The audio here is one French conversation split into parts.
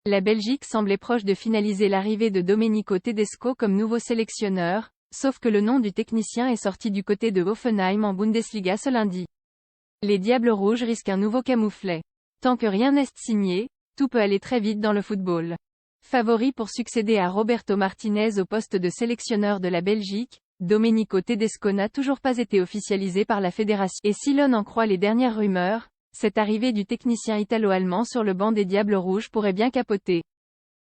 La Belgique semblait proche de finaliser l'arrivée de Domenico Tedesco comme nouveau sélectionneur, sauf que le nom du technicien est sorti du côté de Hoffenheim en Bundesliga ce lundi. Les Diables Rouges risquent un nouveau camouflet. Tant que rien n'est signé, tout peut aller très vite dans le football. Favori pour succéder à Roberto Martinez au poste de sélectionneur de la Belgique, Domenico Tedesco n'a toujours pas été officialisé par la fédération. Et si l'on en croit les dernières rumeurs, cette arrivée du technicien italo-allemand sur le banc des Diables Rouges pourrait bien capoter.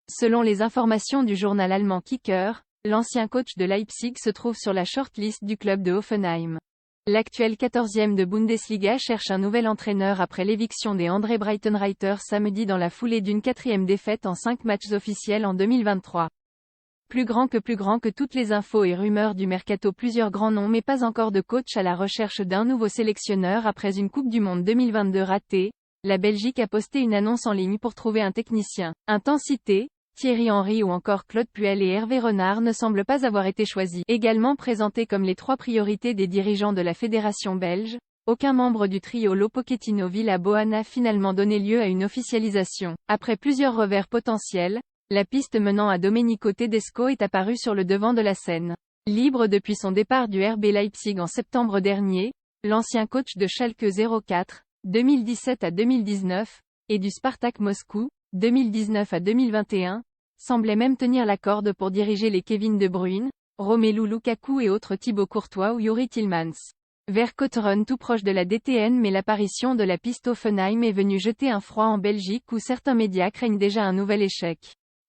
Selon les informations du journal allemand Kicker, l'ancien coach de Leipzig se trouve sur la shortlist du club de Hoffenheim. L'actuel 14e de Bundesliga cherche un nouvel entraîneur après l'éviction des André Breitenreiter samedi dans la foulée d'une 4e défaite en 5 matchs officiels en 2023. Plus grand que toutes les infos et rumeurs du mercato, plusieurs grands noms mais pas encore de coach à la recherche d'un nouveau sélectionneur après une Coupe du Monde 2022 ratée. La Belgique a posté une annonce en ligne pour trouver un technicien. Intensité, Thierry Henry ou encore Claude Puel et Hervé Renard ne semblent pas avoir été choisis. Également présentés comme les 3 priorités des dirigeants de la fédération belge, aucun membre du trio Lopochettino-Villa-Boa n'a finalement donné lieu à une officialisation. Après plusieurs revers potentiels, la piste menant à Domenico Tedesco est apparue sur le devant de la scène. Libre depuis son départ du RB Leipzig en septembre dernier, l'ancien coach de Schalke 04, 2017 à 2019, et du Spartak Moscou, 2019 à 2021, semblait même tenir la corde pour diriger les Kevin De Bruyne, Romelu Lukaku et autres Thibaut Courtois ou Youri Tillmans. Vers Cotteren tout proche de la DTN, mais l'apparition de la piste Hoffenheim est venue jeter un froid en Belgique où certains médias craignent déjà un nouvel échec.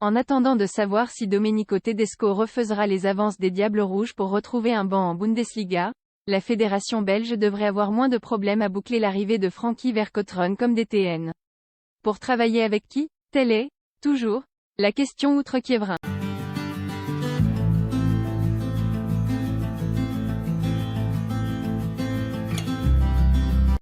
En attendant de savoir si Domenico Tedesco refaisera les avances des Diables Rouges pour retrouver un banc en Bundesliga, la fédération belge devrait avoir moins de problèmes à boucler l'arrivée de Frankie Vercotteren comme DTN. Pour travailler avec qui? Telle est, toujours, la question outre-Kievrin.